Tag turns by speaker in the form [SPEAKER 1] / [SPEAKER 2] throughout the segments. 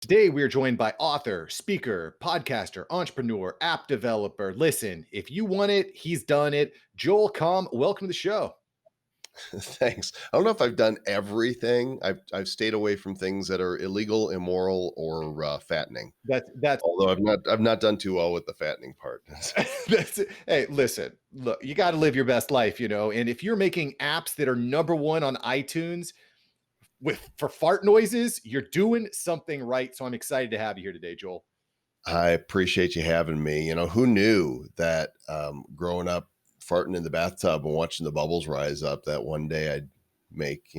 [SPEAKER 1] Today, we are joined by author, speaker, podcaster, entrepreneur, app developer. Listen, if you want it, he's done it. Joel Comm, welcome to the show.
[SPEAKER 2] Thanks. I don't know if I've done everything. I've stayed away from things that are illegal, immoral, or fattening.
[SPEAKER 1] That's
[SPEAKER 2] Although I've not done too well with the fattening part.
[SPEAKER 1] that's it. Hey, listen, look, you got to live your best life, and if you're making apps that are number one on iTunes with for fart noises, you're doing something right. So I'm excited to have you here today, Joel.
[SPEAKER 2] I appreciate you having me. Who knew that growing up, farting in the bathtub and watching the bubbles rise up, that one day I'd make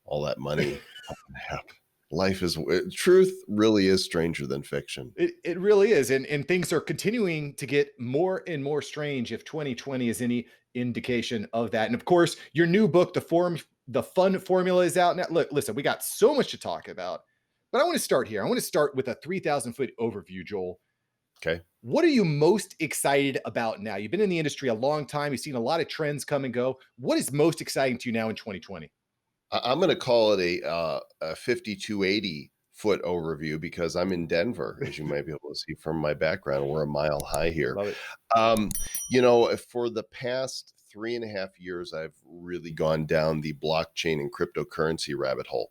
[SPEAKER 2] all that money. Life is truth really is stranger than fiction.
[SPEAKER 1] It really is, and things are continuing to get more and more strange. If 2020 is any indication of that, and of course, your new book, the Fun Formula, is out now. Look, listen, we got so much to talk about, but I want to start here. I want to start with a 3,000 foot overview, Joel.
[SPEAKER 2] Okay.
[SPEAKER 1] What are you most excited about now? You've been in the industry a long time. You've seen a lot of trends come and go. What is most exciting to you now in 2020?
[SPEAKER 2] I'm going to call it a 5280-foot overview because I'm in Denver, as you might be able to see from my background. We're a mile high here.
[SPEAKER 1] Love it.
[SPEAKER 2] Um, for the past 3.5 years, I've really gone down the blockchain and cryptocurrency rabbit hole.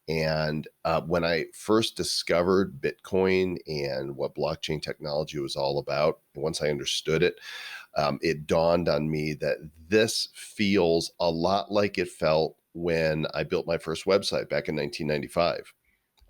[SPEAKER 2] And when I first discovered Bitcoin and what blockchain technology was all about, once I understood it, it dawned on me that this feels a lot like it felt when I built my first website back in 1995.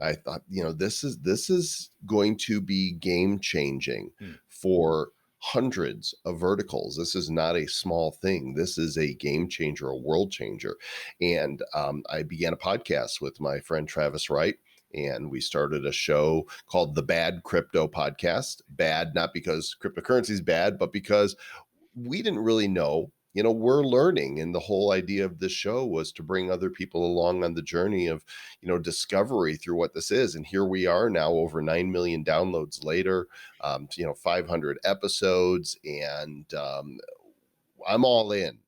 [SPEAKER 2] I thought, this is going to be game changing
[SPEAKER 1] Hmm.
[SPEAKER 2] for hundreds of verticals. This is not a small thing. This is a game changer, a world changer. And I began a podcast with my friend Travis Wright. And we started a show called the Bad Crypto Podcast. Bad, not because cryptocurrency is bad, but because we didn't really know. We're learning. And the whole idea of this show was to bring other people along on the journey of, discovery through what this is. And here we are now, over 9 million downloads later, 500 episodes. And I'm all in.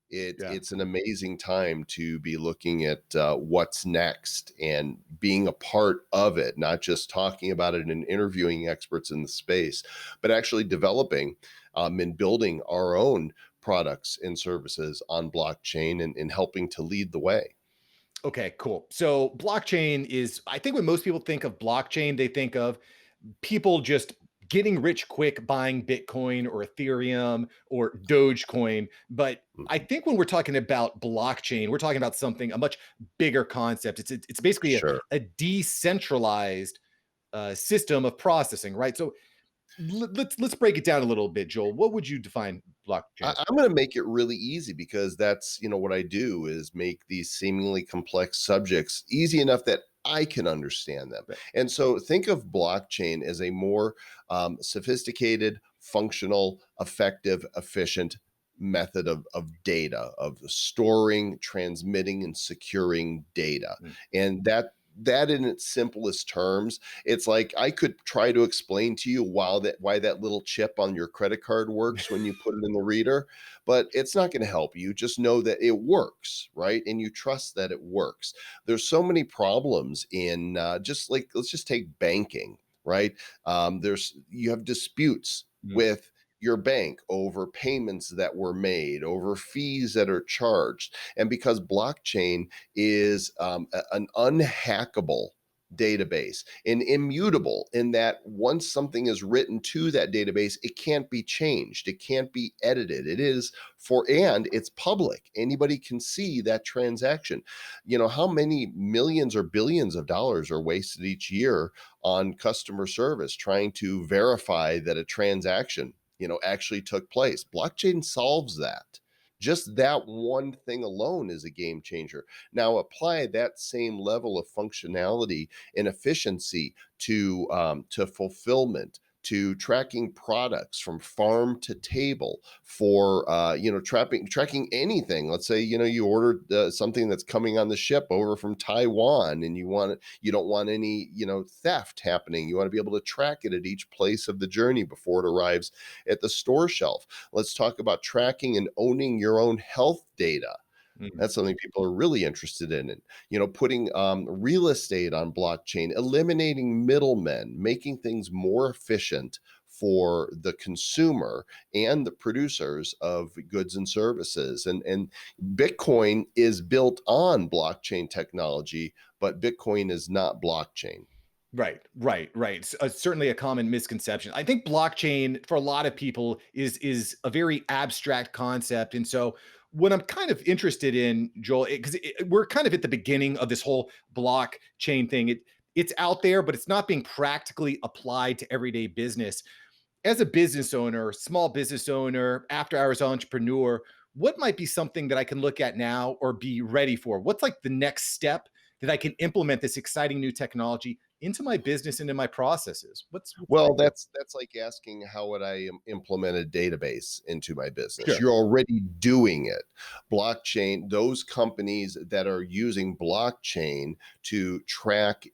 [SPEAKER 1] Yeah.
[SPEAKER 2] It's an amazing time to be looking at what's next and being a part of it, not just talking about it and interviewing experts in the space, but actually developing and building our own products and services on blockchain and helping to lead the way.
[SPEAKER 1] Okay, cool. So blockchain is, I think when most people think of blockchain, they think of people just getting rich quick buying Bitcoin or Ethereum or Dogecoin. But I
[SPEAKER 2] Mhm.
[SPEAKER 1] think when we're talking about blockchain, we're talking about something, a much bigger concept. It's basically
[SPEAKER 2] Sure.
[SPEAKER 1] a decentralized system of processing, right? So let's break it down a little bit, Joel. What would you define blockchain as?
[SPEAKER 2] I'm going to make it really easy because that's, what I do is make these seemingly complex subjects easy enough that I can understand them.
[SPEAKER 1] Right.
[SPEAKER 2] And so think of blockchain as a more sophisticated, functional, effective, efficient method of data, of storing, transmitting, and securing data.
[SPEAKER 1] Mm.
[SPEAKER 2] And that in its simplest terms, it's like I could try to explain to you why that little chip on your credit card works when you put it in the reader, but it's not going to help you. Just know that it works, right? And you trust that it works. There's so many problems in just like, let's just take banking, right? There's you have disputes
[SPEAKER 1] Mm.
[SPEAKER 2] with your bank over payments that were made, over fees that are charged, and because blockchain is an unhackable database and immutable in that once something is written to that database, it can't be changed, it can't be edited. And it's public. Anybody can see that transaction. How many millions or billions of dollars are wasted each year on customer service trying to verify that a transaction actually took place. Blockchain solves that. Just that one thing alone is a game changer. Now, apply that same level of functionality and efficiency to fulfillment, to tracking products from farm to table, for tracking anything. Let's say you ordered something that's coming on the ship over from Taiwan, and you don't want any theft happening. You want to be able to track it at each place of the journey before it arrives at the store shelf. Let's talk about tracking and owning your own health data.
[SPEAKER 1] Mm.
[SPEAKER 2] That's something people are really interested in. And, putting real estate on blockchain, eliminating middlemen, making things more efficient for the consumer and the producers of goods and services. And Bitcoin is built on blockchain technology, but Bitcoin is not blockchain.
[SPEAKER 1] Right. Certainly a common misconception. I think blockchain for a lot of people is a very abstract concept, and so what I'm kind of interested in, Joel, because we're kind of at the beginning of this whole blockchain thing. It's out there, but it's not being practically applied to everyday business. As a business owner, small business owner, after hours entrepreneur, what might be something that I can look at now or be ready for? What's like the next step that I can implement this exciting new technology into my business and in my processes? What's the
[SPEAKER 2] Well,
[SPEAKER 1] idea?
[SPEAKER 2] that's like asking how would I implement a database into my business?
[SPEAKER 1] Sure.
[SPEAKER 2] You're already doing it. Blockchain, those companies that are using blockchain to track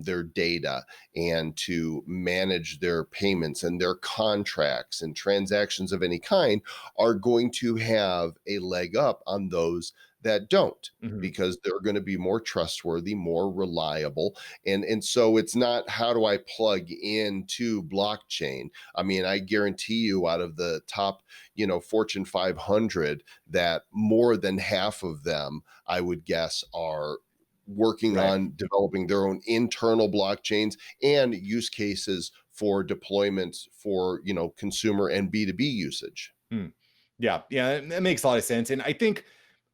[SPEAKER 2] their data and to manage their payments and their contracts and transactions of any kind are going to have a leg up on those that don't,
[SPEAKER 1] Mhm.
[SPEAKER 2] because they're going to be more trustworthy, more reliable. And so it's not how do I plug into blockchain. I mean, I guarantee you, out of the top, Fortune 500, that more than half of them, I would guess, are working
[SPEAKER 1] Right.
[SPEAKER 2] on developing their own internal blockchains and use cases for deployments for, consumer and B2B usage.
[SPEAKER 1] Hmm. Yeah, that makes a lot of sense. And I think,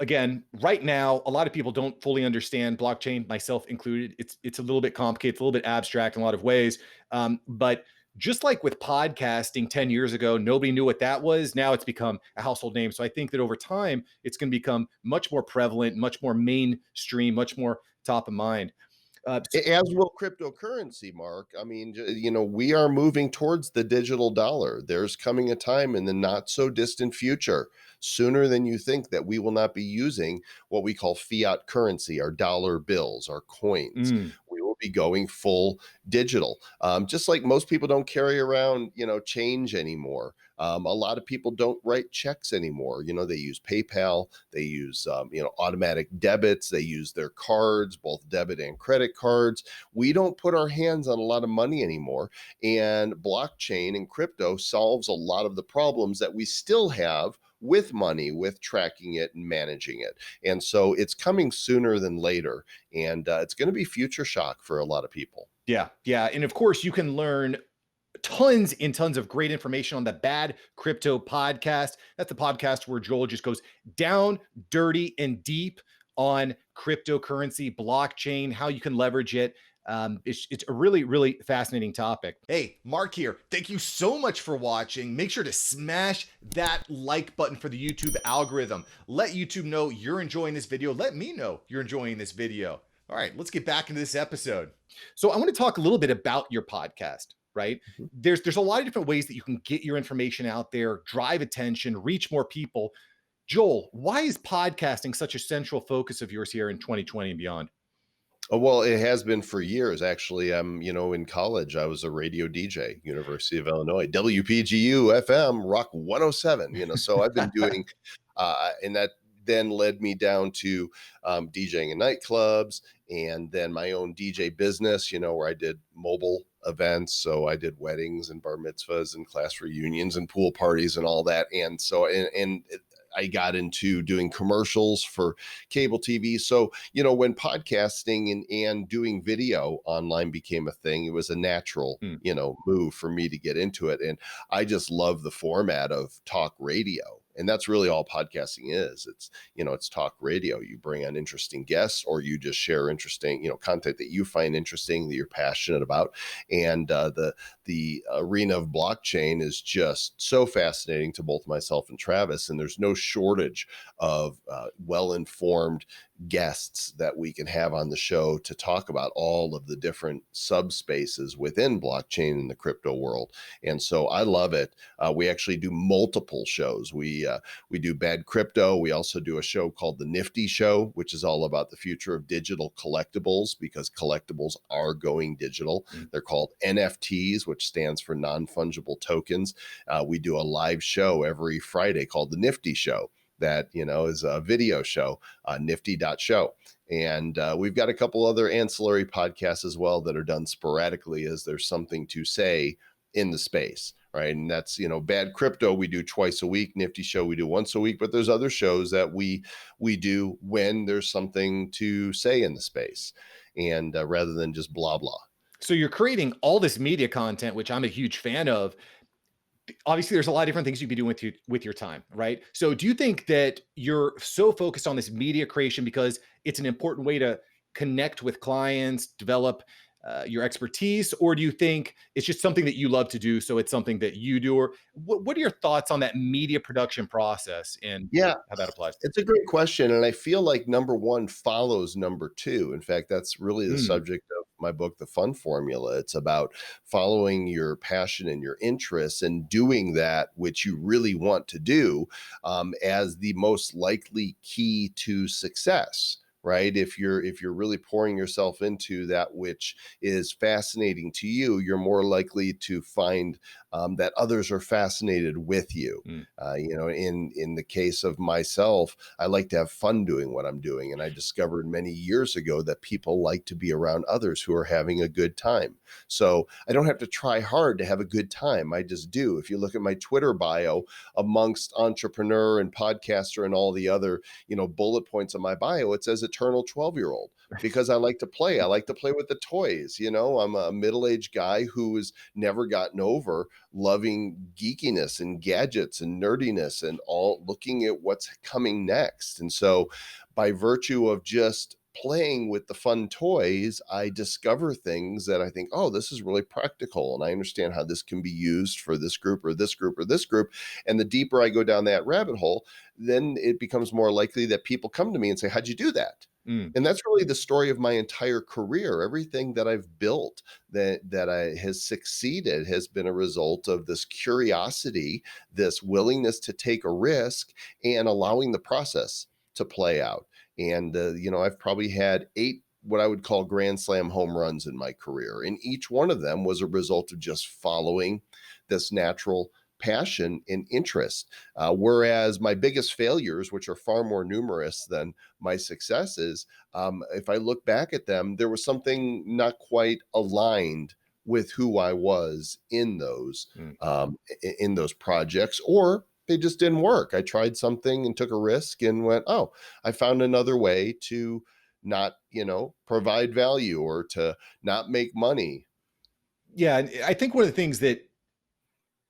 [SPEAKER 1] again, right now, a lot of people don't fully understand blockchain, myself included. It's a little bit complicated, it's a little bit abstract in a lot of ways. But just like with podcasting 10 years ago, nobody knew what that was. Now it's become a household name. So I think that over time, it's going to become much more prevalent, much more mainstream, much more top of mind. So,
[SPEAKER 2] As will cryptocurrency, Mark. I mean, we are moving towards the digital dollar. There's coming a time in the not so distant future, sooner than you think, that we will not be using what we call fiat currency, our dollar bills, our coins.
[SPEAKER 1] mm,
[SPEAKER 2] We will be going full digital. Just like most people don't carry around, change anymore. A lot of people don't write checks anymore. They use PayPal, they use, automatic debits, they use their cards, both debit and credit cards. We don't put our hands on a lot of money anymore. And blockchain and crypto solves a lot of the problems that we still have with money, with tracking it and managing it. And so it's coming sooner than later. And it's going to be future shock for a lot of people.
[SPEAKER 1] yeah. And of course, you can learn tons and tons of great information on the Bad Crypto podcast. That's the podcast where Joel just goes down, dirty, and deep on cryptocurrency, blockchain, how you can leverage it. It's a really, really fascinating topic. Hey, Mark here. Thank you so much for watching. Make sure to smash that like button for the YouTube algorithm. Let YouTube know you're enjoying this video. Let me know you're enjoying this video. All right, let's get back into this episode. So I want to talk a little bit about your podcast, right?
[SPEAKER 2] Mhm.
[SPEAKER 1] There's a lot of different ways that you can get your information out there, drive attention, reach more people. Joel, why is podcasting such a central focus of yours here in 2020 and beyond?
[SPEAKER 2] Oh, well, it has been for years. Actually, in college, I was a radio DJ, University of Illinois, WPGU FM, Rock 107. So I've been doing, and that then led me down to DJing in nightclubs, and then my own DJ business, where I did mobile events. So I did weddings and bar mitzvahs and class reunions and pool parties and all that. And so, and I got into doing commercials for cable TV. So, when podcasting and doing video online became a thing, it was a natural,
[SPEAKER 1] Hmm.
[SPEAKER 2] move for me to get into it. And I just love the format of talk radio. And that's really all podcasting is. It's talk radio. You bring on interesting guests, or you just share interesting, content that you find interesting, that you're passionate about. And the arena of blockchain is just so fascinating to both myself and Travis. And there's no shortage of well-informed guests that we can have on the show to talk about all of the different subspaces within blockchain in the crypto world. And so I love it. We actually do multiple shows. We do Bad Crypto. We also do a show called The Nifty Show, which is all about the future of digital collectibles, because collectibles are going digital.
[SPEAKER 1] Mm.
[SPEAKER 2] They're called NFTs, which stands for non-fungible tokens. We do a live show every Friday called The Nifty Show. that, is a video show, nifty.show. And we've got a couple other ancillary podcasts as well that are done sporadically as there's something to say in the space. Right. And that's, Bad Crypto, we do twice a week. Nifty Show, we do once a week. But there's other shows that we do when there's something to say in the space, and rather than just blah, blah.
[SPEAKER 1] So you're creating all this media content, which I'm a huge fan of. Obviously, there's a lot of different things you can be doing with your time, right? So do you think that you're so focused on this media creation because it's an important way to connect with clients, develop your expertise, or do you think it's just something that you love to do, so it's something that you do? Or what are your thoughts on that media production process and
[SPEAKER 2] Yeah,
[SPEAKER 1] how that applies?
[SPEAKER 2] it's a great question, and I feel like number 1 follows number 2. In fact, that's really the
[SPEAKER 1] Mm,
[SPEAKER 2] subject of my book, The Fun Formula. It's about following your passion and your interests and doing that which you really want to do, as the most likely key to success. Right? If you're really pouring yourself into that which is fascinating to you, you're more likely to find that others are fascinated with you.
[SPEAKER 1] mm.
[SPEAKER 2] In the case of myself, I like to have fun doing what I'm doing, and I discovered many years ago that people like to be around others who are having a good time. So I don't have to try hard to have a good time. I just do. If you look at my Twitter bio, amongst entrepreneur and podcaster and all the other bullet points of my bio, it says eternal 12-year-old, because I like to play. I like to play with the toys. I'm a middle-aged guy who has never gotten over loving geekiness and gadgets and nerdiness and all, looking at what's coming next. And so by virtue of just playing with the fun toys, I discover things that I think, oh, this is really practical. And I understand how this can be used for this group or this group or this group. And the deeper I go down that rabbit hole, then it becomes more likely that people come to me and say, how'd you do that?
[SPEAKER 1] Mm.
[SPEAKER 2] And that's really the story of my entire career. Everything that I've built that I has succeeded has been a result of this curiosity, this willingness to take a risk, and allowing the process to play out. And I've probably had 8 what I would call grand slam home runs in my career, and each one of them was a result of just following this natural passion and interest. Whereas my biggest failures, which are far more numerous than my successes, if I look back at them, there was something not quite aligned with who I was
[SPEAKER 1] Mm.
[SPEAKER 2] in those projects, or they just didn't work. I tried something and took a risk and went, oh, I found another way to not, provide value or to not make money.
[SPEAKER 1] Yeah, and I think one of the things that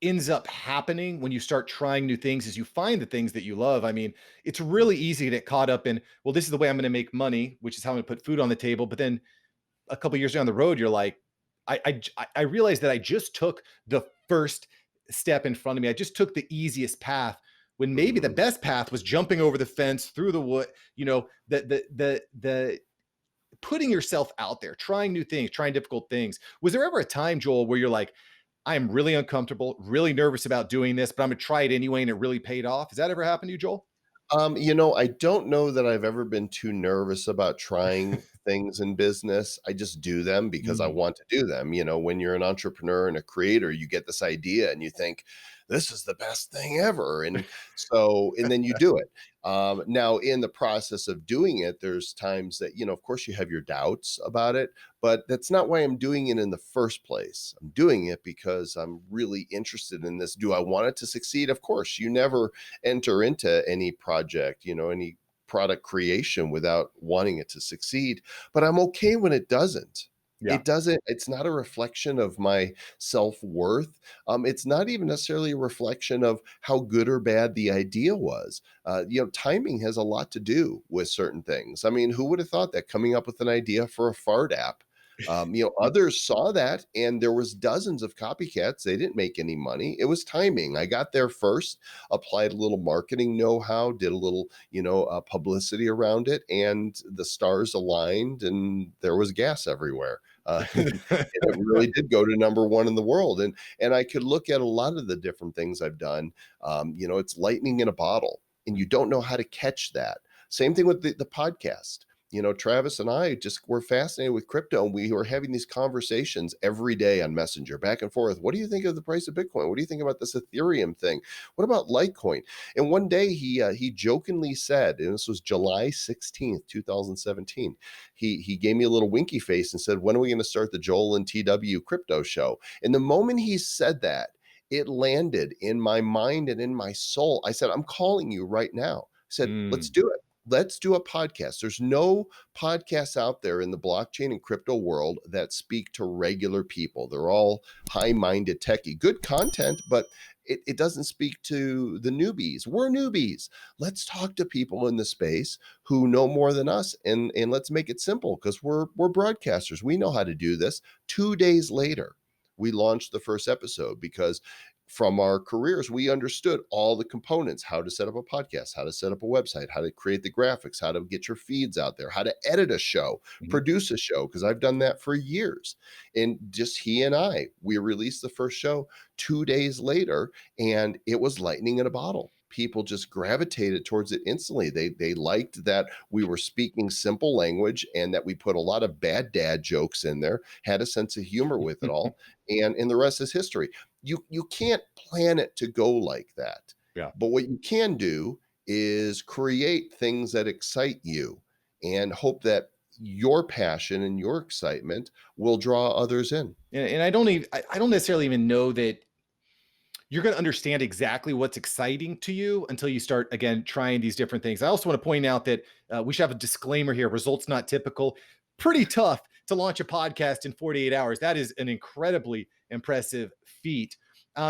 [SPEAKER 1] ends up happening when you start trying new things is you find the things that you love. I mean, it's really easy to get caught up in, well, this is the way I'm going to make money, which is how I'm going to put food on the table. But then a couple years down the road, you're like, I realized that I just took the first step in front of me. I just took the easiest path when maybe the
[SPEAKER 2] Mhm.
[SPEAKER 1] best path was jumping over the fence through the wood. The putting yourself out there, trying new things, trying difficult things. Was there ever a time, Joel, where you're like, I am really uncomfortable, really nervous about doing this, but I'm gonna try it anyway, and it really paid off? Has that ever happened to you, Joel?
[SPEAKER 2] I don't know that I've ever been too nervous about trying things in business. I just do them because I
[SPEAKER 1] Mm.
[SPEAKER 2] want to do them. When you're an entrepreneur and a creator, you get this idea and you think, this is the best thing ever. And then you do it. Now, in the process of doing it, there's times that, of course, you have your doubts about it, but that's not why I'm doing it in the first place. I'm doing it because I'm really interested in this. Do I want it to succeed? Of course, you never enter into any project, any product creation without wanting it to succeed. But I'm okay when it doesn't.
[SPEAKER 1] Yeah.
[SPEAKER 2] It's not a reflection of my self worth. It's not even necessarily a reflection of how good or bad the idea was. Timing has a lot to do with certain things. I mean, who would have thought that coming up with an idea for a fart app? Others saw that, and there was dozens of copycats. They didn't make any money. It was timing. I got there first, applied a little marketing know-how, did a little, publicity around it, and the stars aligned, and there was gas everywhere. And it really did go to number one in the world. And I could look at a lot of the different things I've done. It's lightning in a bottle, and you don't know how to catch that. Same thing with the podcast. Travis and I just were fascinated with crypto, and we were having these conversations every day on Messenger, back and forth. What do you think of the price of Bitcoin? What do you think about this Ethereum thing? What about Litecoin? And one day he jokingly said, and this was July 16th, 2017. He gave me a little winky face and said, "When are we going to start the Joel and TW crypto show?" And the moment he said that, it landed in my mind and in my soul. I said, "I'm calling you right now." I said, "Let's
[SPEAKER 1] Mm.
[SPEAKER 2] do it. Let's do a podcast." There's no podcasts out there in the blockchain and crypto world that speak to regular people. They're all high-minded techie, good content, but it doesn't speak to the newbies. We're newbies. Let's talk to people in the space who know more than us, and let's make it simple because we're broadcasters. We know how to do this. 2 days later, we launched the first episode because from our careers, we understood all the components, how to set up a podcast, how to set up a website, how to create the graphics, how to get your feeds out there, how to edit a show,
[SPEAKER 1] Mhm.
[SPEAKER 2] produce a show, because I've done that for years. And just he and I, we released the first show 2 days later, and it was lightning in a bottle. People just gravitated towards it instantly. They liked that we were speaking simple language and that we put a lot of bad dad jokes in there, had a sense of humor with it all, and the rest is history. You can't plan it to go like that.
[SPEAKER 1] Yeah.
[SPEAKER 2] But what you can do is create things that excite you and hope that your passion and your excitement will draw others in.
[SPEAKER 1] And I don't necessarily even know that you're going to understand exactly what's exciting to you until you start again trying these different things. I also want to point out that we should have a disclaimer here: results not typical. Pretty tough to launch a podcast in 48 hours. That is an incredibly impressive feat.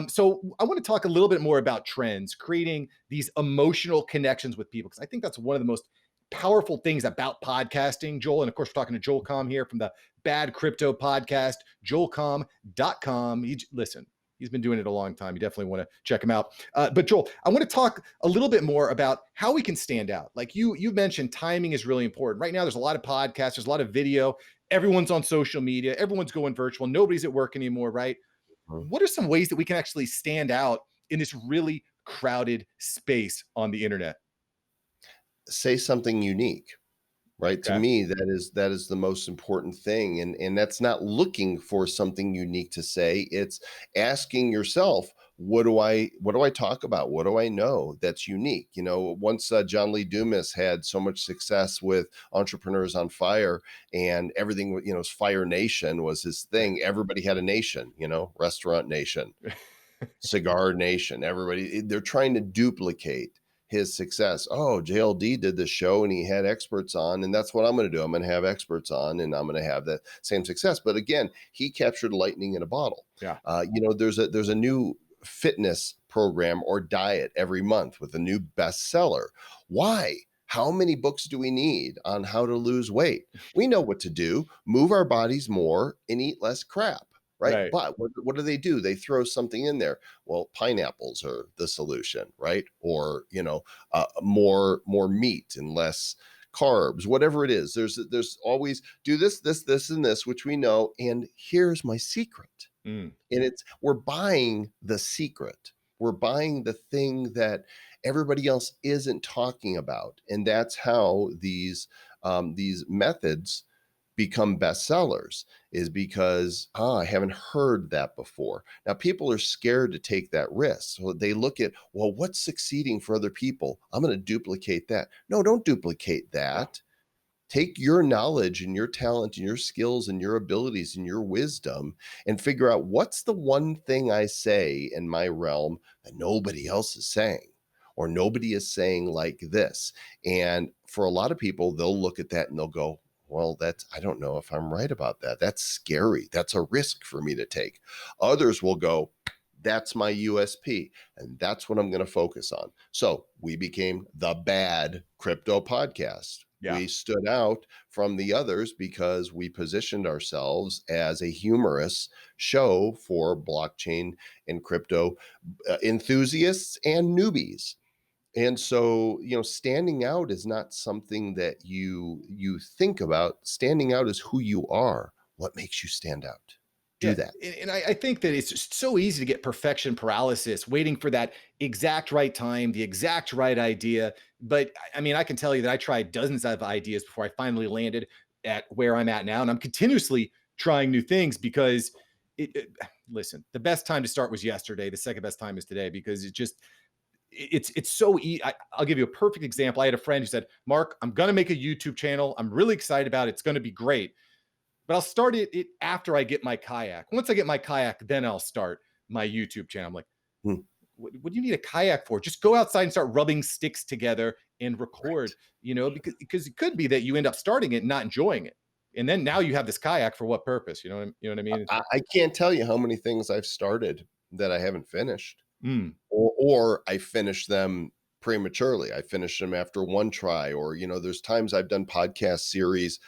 [SPEAKER 1] So I want to talk a little bit more about trends, creating these emotional connections with people, because I think that's one of the most powerful things about podcasting, Joel. And of course, we're talking to Joel Comm here from the Bad Crypto Podcast, joelcomm.com. Listen, he's been doing it a long time. You definitely want to check him out. But Joel, I want to talk a little bit more about how we can stand out. Like you mentioned, timing is really important. Right now, there's a lot of podcasts, there's a lot of video. Everyone's on social media. Everyone's going virtual. Nobody's at work anymore, right?
[SPEAKER 2] Mhm.
[SPEAKER 1] What are some ways that we can actually stand out in this really crowded space on the internet?
[SPEAKER 2] Say something unique. Right? To
[SPEAKER 1] Okay.
[SPEAKER 2] me, that is the most important thing, and that's not looking for something unique to say. It's asking yourself, what do I talk about? What do I know that's unique? Once John Lee Dumas had so much success with Entrepreneurs on Fire, and everything, Fire Nation was his thing. Everybody had a nation, Restaurant Nation, Cigar Nation, everybody, they're trying to duplicate his success. Oh, JLD did this show and he had experts on, and that's what I'm going to do. I'm going to have experts on, and I'm going to have the same success. But again, he captured lightning in a bottle.
[SPEAKER 1] Yeah.
[SPEAKER 2] There's a new fitness program or diet every month with a new bestseller. Why? How many books do we need on how to lose weight? We know what to do: move our bodies more and eat less crap. Right.
[SPEAKER 1] Right.
[SPEAKER 2] But what do? They throw something in there. Well, pineapples are the solution, right? Or more meat and less carbs, whatever it is. There's always do this, and this, which we know. And here's my secret.
[SPEAKER 1] Mm.
[SPEAKER 2] And we're buying the secret. We're buying the thing that everybody else isn't talking about, and that's how these methods become bestsellers, is because I haven't heard that before. Now people are scared to take that risk. So they look at, well, what's succeeding for other people? I'm going to duplicate that. No, don't duplicate
[SPEAKER 1] Yeah.
[SPEAKER 2] that. Take your knowledge and your talent and your skills and your abilities and your wisdom and figure out, what's the one thing I say in my realm that nobody else is saying, or nobody is saying like this. And for a lot of people, they'll look at that and they'll go, well, I don't know if I'm right about that. That's scary. That's a risk for me to take. Others will go, that's my USP, and that's what I'm going to focus on. So we became the Bad Crypto Podcast.
[SPEAKER 1] Yeah.
[SPEAKER 2] We stood out from the others because we positioned ourselves as a humorous show for blockchain and crypto enthusiasts and newbies. And so, standing out is not something that you think about. Standing out is who you are. What makes you stand out? do
[SPEAKER 1] Yeah,
[SPEAKER 2] that.
[SPEAKER 1] and I think that it's just so easy to get perfection paralysis, waiting for that exact right time, the exact right idea. But I mean, I can tell you that I tried dozens of ideas before I finally landed at where I'm at now, and I'm continuously trying new things because listen, the best time to start was yesterday. The second best time is today because it's so easy. I'll give you a perfect example. I had a friend who said, "Mark, I'm going to make a YouTube channel. I'm really excited about it. It's going to be great." But I'll start it after I get my kayak. Once I get my kayak, then I'll start my YouTube channel. I'm like,
[SPEAKER 2] Hmm.
[SPEAKER 1] what do you need a kayak for? Just go outside and start rubbing sticks together and record,
[SPEAKER 2] Right.
[SPEAKER 1] because it could be that you end up starting it and not enjoying it. And then now you have this kayak for what purpose? You know what I mean?
[SPEAKER 2] I can't tell you how many things I've started that I haven't finished,
[SPEAKER 1] Mm,
[SPEAKER 2] or I finished them prematurely. I finished them after one try, or there's times I've done podcast series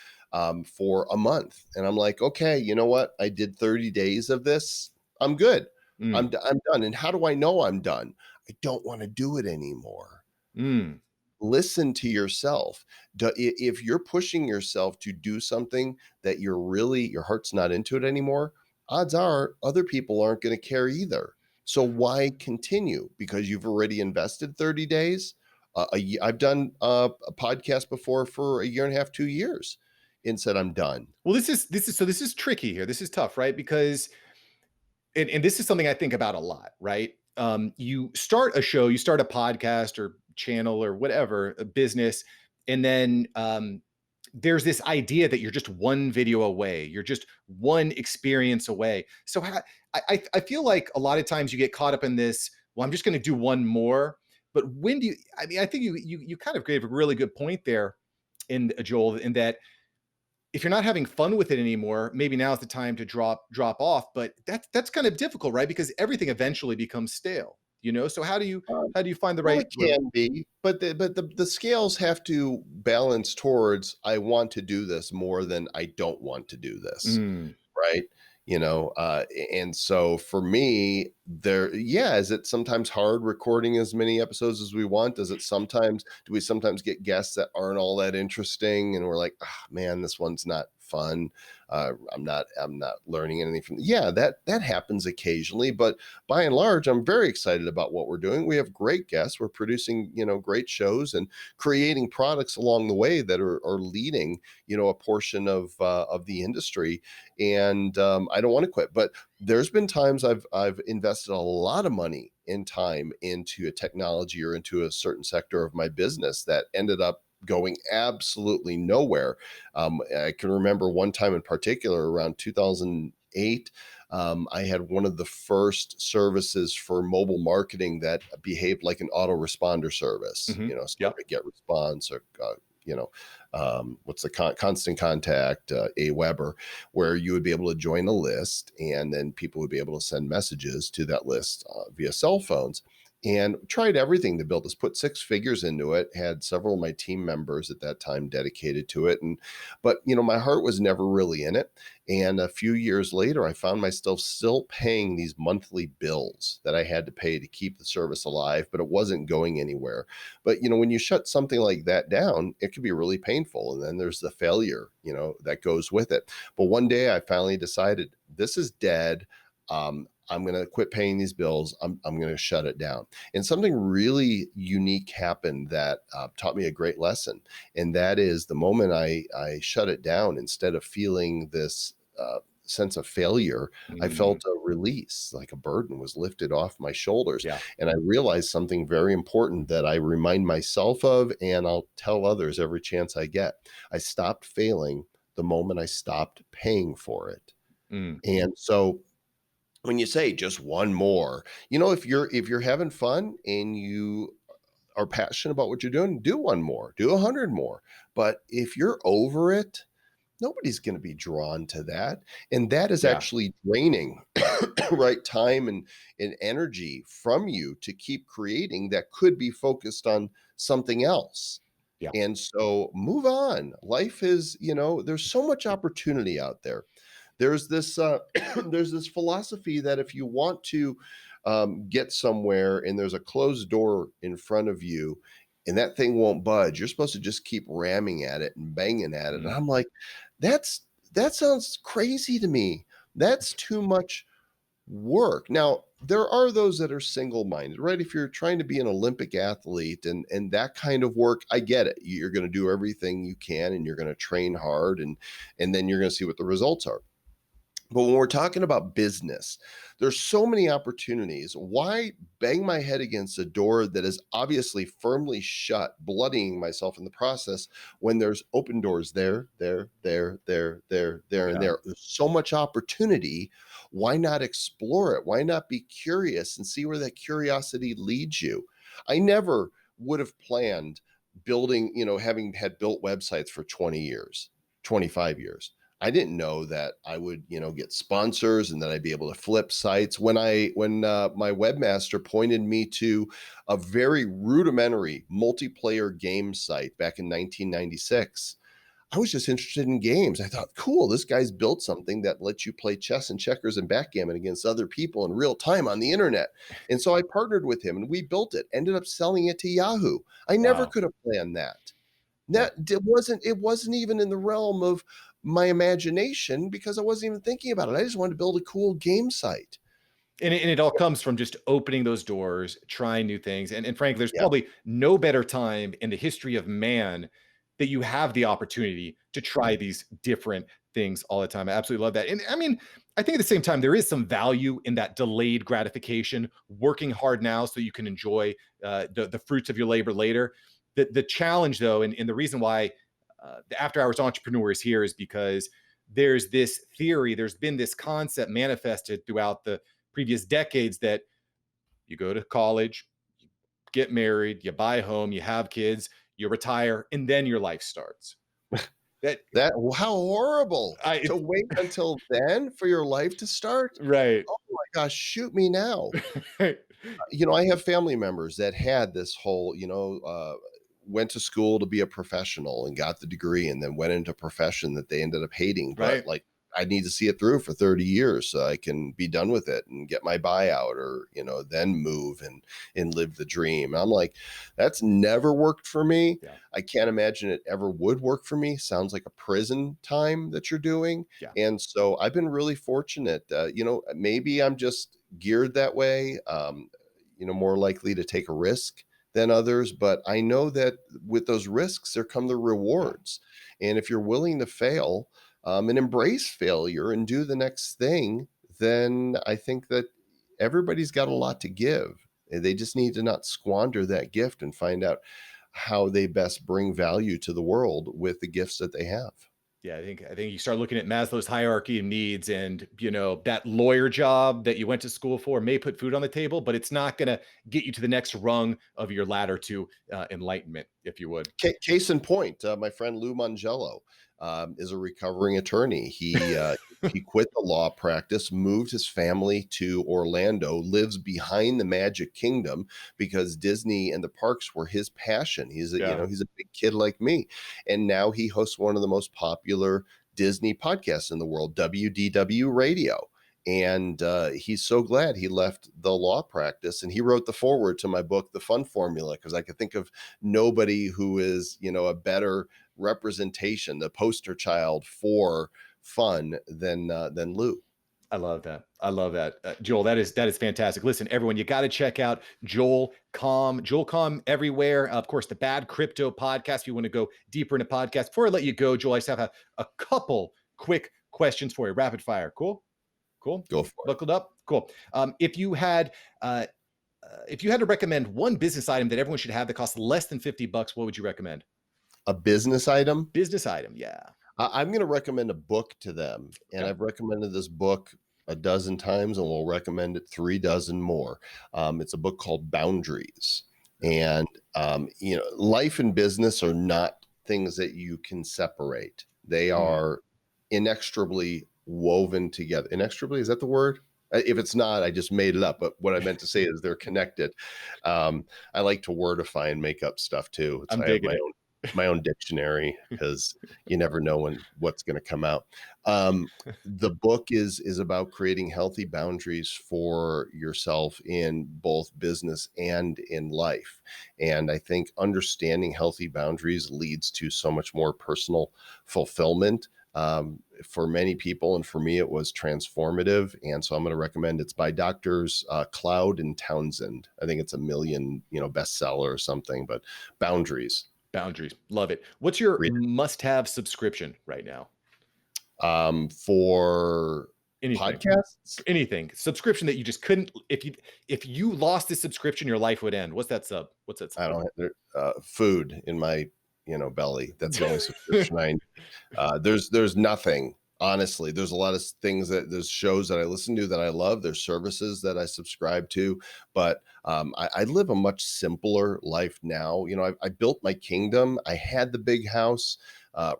[SPEAKER 2] for a month, and I'm like, okay, you know what? I did 30 days of this. I'm good.
[SPEAKER 1] mm,
[SPEAKER 2] I'm done. And how do I know I'm done? I don't want to do it anymore.
[SPEAKER 1] mm.
[SPEAKER 2] Listen to yourself. If you're pushing yourself to do something that your heart's not into it anymore, odds are other people aren't going to care either. So why continue? Because you've already invested 30 days. I've done a podcast before for a year and a half, 2 years, and said I'm done.
[SPEAKER 1] Well, this is tricky here. This is tough, right? Because and this is something I think about a lot, right? You start a show, you start a podcast or channel or whatever, a business, and then there's this idea that you're just one video away, you're just one experience away. So I feel like a lot of times you get caught up in this. Well, I'm just going to do one more. But when do you? I mean, I think you kind of gave a really good point there, in Joel, in that if you're not having fun with it anymore, maybe now is the time to drop off. But that's kind of difficult, right? Because everything eventually becomes stale. So how do you find the
[SPEAKER 2] Well,
[SPEAKER 1] right?
[SPEAKER 2] it can be, but the scales have to balance towards I want to do this more than I don't want to do this.
[SPEAKER 1] Mm,
[SPEAKER 2] Right? And so for me, is it sometimes hard recording as many episodes as we want? Do we sometimes get guests that aren't all that interesting and we're like, ah, man, this one's not fun. I'm not learning anything from, yeah, that happens occasionally, but by and large, I'm very excited about what we're doing. We have great guests. We're producing, great shows and creating products along the way that are leading, a portion of the industry, and I don't want to quit. But there's been times I've invested a lot of money and time into a technology or into a certain sector of my business that ended up going absolutely nowhere. I can remember one time in particular around 2008. I had one of the first services for mobile marketing that behaved like an autoresponder service,
[SPEAKER 1] hmm
[SPEAKER 2] sort of
[SPEAKER 1] Yep.
[SPEAKER 2] a get response or, you know, what's the constant contact, Aweber, where you would be able to join a list and then people would be able to send messages to that list via cell phones. And tried everything to build this, put six figures into it, had several of my team members at that time dedicated to it. But my heart was never really in it. And a few years later, I found myself still paying these monthly bills that I had to pay to keep the service alive, but it wasn't going anywhere. But when you shut something like that down, it can be really painful. And then there's the failure, that goes with it. But one day I finally decided this is dead. I'm going to quit paying these bills. I'm going to shut it down. And something really unique happened that taught me a great lesson. And that is the moment I shut it down, instead of feeling this sense of failure, I
[SPEAKER 1] Mm,
[SPEAKER 2] felt a release, like a burden was lifted off my shoulders.
[SPEAKER 1] yeah.
[SPEAKER 2] And I realized something very important that I remind myself of, and I'll tell others every chance I get. I stopped failing the moment I stopped paying for it.
[SPEAKER 1] Mm,
[SPEAKER 2] And so when you say just one more, if you're having fun and you are passionate about what you're doing, do one more, do 100 more. But if you're over it, nobody's going to be drawn to that. And that is
[SPEAKER 1] yeah.
[SPEAKER 2] actually draining, right, time and energy from you to keep creating that could be focused on something else.
[SPEAKER 1] Yeah.
[SPEAKER 2] And so move on. Life is, there's so much opportunity out there. There's this there's this philosophy that if you want to get somewhere and there's a closed door in front of you and that thing won't budge, you're supposed to just keep ramming at it and banging at it. And
[SPEAKER 1] Mm,
[SPEAKER 2] I'm like, that's that sounds crazy to me. That's too much work. Now, there are those that are single-minded, right? If you're trying to be an Olympic athlete and that kind of work, I get it. You're going to do everything you can and you're going to train hard and then you're going to see what the results are. But when we're talking about business, there's so many opportunities. Why bang my head against a door that is obviously firmly shut, bloodying myself in the process when there's open doors there, and
[SPEAKER 1] Yeah.
[SPEAKER 2] there? There's so much opportunity. Why not explore it? Why not be curious and see where that curiosity leads you? I never would have planned building, having had built websites for 20 years, 25 years. I didn't know that I would, get sponsors and that I'd be able to flip sites. When my webmaster pointed me to a very rudimentary multiplayer game site back in 1996, I was just interested in games. I thought, cool, this guy's built something that lets you play chess and checkers and backgammon against other people in real time on the internet. And so I partnered with him and we built it, ended up selling it to Yahoo. I never
[SPEAKER 1] Wow.
[SPEAKER 2] could have planned that.
[SPEAKER 1] Yeah.
[SPEAKER 2] It wasn't even in the realm of my imagination because I wasn't even thinking about it. I just wanted to build a cool game site.
[SPEAKER 1] And it all comes from just opening those doors, trying new things. And frankly, there's
[SPEAKER 2] Yeah.
[SPEAKER 1] probably no better time in the history of man that you have the opportunity to try these different things all the time. I absolutely love that. And I mean, I think at the same time, there is some value in that delayed gratification, working hard now so you can enjoy the fruits of your labor later. The challenge, though, and the reason why the after hours entrepreneur is here is because there's this theory, there's been this concept manifested throughout the previous decades that you go to college, you get married, you buy a home, you have kids, you retire, and then your life starts. That
[SPEAKER 2] How horrible
[SPEAKER 1] I
[SPEAKER 2] to
[SPEAKER 1] it's
[SPEAKER 2] wait until then for your life to start.
[SPEAKER 1] right.
[SPEAKER 2] Oh my gosh, shoot me now. I have family members that had this whole, went to school to be a professional and got the degree and then went into a profession that they ended up hating. But
[SPEAKER 1] Right.
[SPEAKER 2] like, I need to see it through for 30 years so I can be done with it and get my buyout or, then move and live the dream. I'm like, that's never worked for me.
[SPEAKER 1] Yeah.
[SPEAKER 2] I can't imagine it ever would work for me. Sounds like a prison time that you're doing.
[SPEAKER 1] Yeah.
[SPEAKER 2] And so I've been really fortunate. Maybe I'm just geared that way. More likely to take a risk than others. But I know that with those risks, there come the
[SPEAKER 1] Yeah.
[SPEAKER 2] rewards. And if you're willing to fail and embrace failure and do the next thing, then I think that everybody's got a lot to give. And they just need to not squander that gift and find out how they best bring value to the world with the gifts that they have.
[SPEAKER 1] Yeah, I think you start looking at Maslow's hierarchy of needs, and that lawyer job that you went to school for may put food on the table, but it's not going to get you to the next rung of your ladder to enlightenment, if you would.
[SPEAKER 2] Case in point, my friend Lou Mangello is a recovering attorney. He quit the law practice, moved his family to Orlando, lives behind the Magic Kingdom because Disney and the parks were his passion.
[SPEAKER 1] Yeah,
[SPEAKER 2] He's a big kid like me, and now he hosts one of the most popular Disney podcasts in the world, WDW Radio. And he's so glad he left the law practice, and he wrote the foreword to my book, The Fun Formula, because I could think of nobody who is, a better representation, the poster child for fun than Lou.
[SPEAKER 1] I love that. I love that, Joel. That is fantastic. Listen, everyone, you got to check out Joel Comm. Joel Comm everywhere. Of course, the Bad Crypto podcast. If you want to go deeper into podcasts, before I let you go, Joel, I just have a couple quick questions for you, rapid fire. Cool. Cool.
[SPEAKER 2] Go for it.
[SPEAKER 1] Buckled up. Cool. If you had to recommend one business item that everyone should have that costs less than $50, what would you recommend?
[SPEAKER 2] A business item.
[SPEAKER 1] Business item. Yeah.
[SPEAKER 2] I'm going to recommend a book to them, and
[SPEAKER 1] Okay.
[SPEAKER 2] I've recommended this book a dozen times, and we'll recommend it 3 dozen more. It's a book called Boundaries, and life and business are not things that you can separate. They
[SPEAKER 1] Mm,
[SPEAKER 2] are inextricably woven together. Inextricably, is that the word? If it's not, I just made it up. But what I meant to say is they're connected. I like to wordify and make up stuff too.
[SPEAKER 1] I'm
[SPEAKER 2] I have
[SPEAKER 1] digging it.
[SPEAKER 2] my own dictionary because you never know what's going to come out. The book is about creating healthy boundaries for yourself in both business and in life. And I think understanding healthy boundaries leads to so much more personal fulfillment For many people, and for me, it was transformative. And so I'm going to recommend it's by doctors Cloud and Townsend. I think it's a million, bestseller or something, but Boundaries.
[SPEAKER 1] Boundaries. Love it. What's your
[SPEAKER 2] Read
[SPEAKER 1] must-have subscription right now?
[SPEAKER 2] it. For
[SPEAKER 1] Anything.
[SPEAKER 2] podcasts,
[SPEAKER 1] Anything. Subscription that you just couldn't if you lost this subscription, your life would end. What's that sub? What's that
[SPEAKER 2] I
[SPEAKER 1] subscription?
[SPEAKER 2] don't have food in my belly. That's the only subscription I. There's nothing, honestly. There's a lot of things there's shows that I listen to that I love. There's services that I subscribe to, but I live a much simpler life now. I built my kingdom. I had the big house,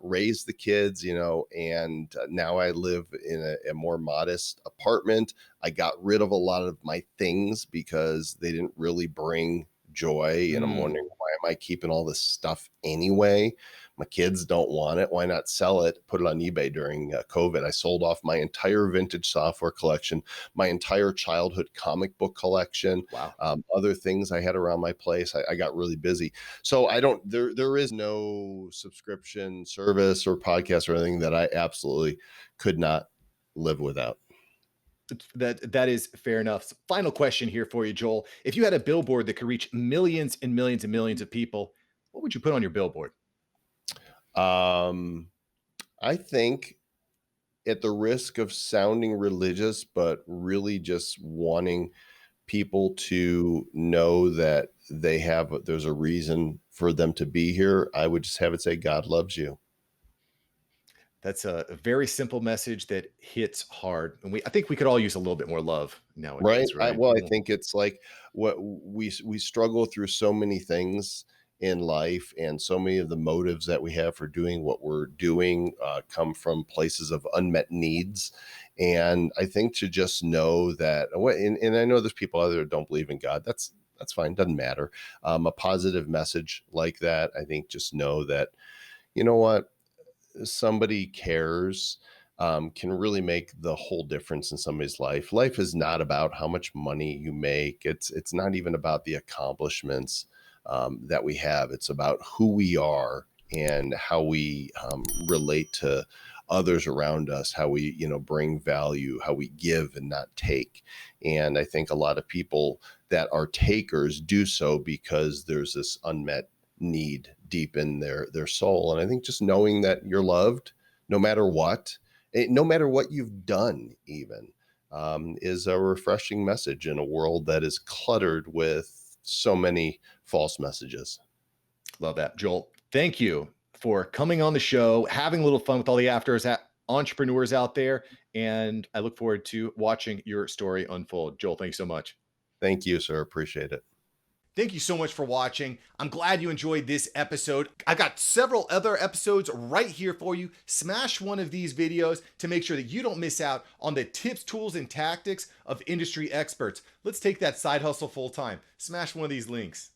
[SPEAKER 2] raised the kids, and now I live in a more modest apartment. I got rid of a lot of my things because they didn't really bring joy, and I'm
[SPEAKER 1] Mm,
[SPEAKER 2] wondering, why am I keeping all this stuff anyway? My kids don't want it. Why not sell it? Put it on eBay during COVID. I sold off my entire vintage software collection, my entire childhood comic book collection,
[SPEAKER 1] wow.
[SPEAKER 2] other things I had around my place. I got really busy. So I don't, there is no subscription service or podcast or anything that I absolutely could not live without.
[SPEAKER 1] That is fair enough. Final question here for you, Joel. If you had a billboard that could reach millions and millions and millions of people, what would you put on your billboard?
[SPEAKER 2] Um, I think, at the risk of sounding religious, but really just wanting people to know that there's a reason for them to be here, I would just have it say, God loves you.
[SPEAKER 1] That's a very simple message that hits hard, and I think we could all use a little bit more love
[SPEAKER 2] Right.
[SPEAKER 1] nowadays,
[SPEAKER 2] I
[SPEAKER 1] right?
[SPEAKER 2] Well, I think it's like, what we struggle through so many things in life, and so many of the motives that we have for doing what we're doing come from places of unmet needs. And I think to just know that, and I know there's people out there that don't believe in God. That's fine. Doesn't matter. A positive message like that, I think, just know that, you know what, somebody cares, can really make the whole difference in somebody's life. Life is not about how much money you make. It's not even about the accomplishments that we have. It's about who we are and how we relate to others around us, how we bring value, how we give and not take. And I think a lot of people that are takers do so because there's this unmet need deep in their soul. And I think just knowing that you're loved no matter what, no matter what you've done, even, is a refreshing message in a world that is cluttered with so many false messages.
[SPEAKER 1] Love that, Joel. Thank you for coming on the show, having a little fun with all the entrepreneurs out there, and I look forward to watching your story unfold. Joel, thanks so much.
[SPEAKER 2] Thank you, sir. Appreciate it.
[SPEAKER 1] Thank you so much for watching. I'm glad you enjoyed this episode. I've got several other episodes right here for you. Smash one of these videos to make sure that you don't miss out on the tips, tools, and tactics of industry experts. Let's take that side hustle full time. Smash one of these links.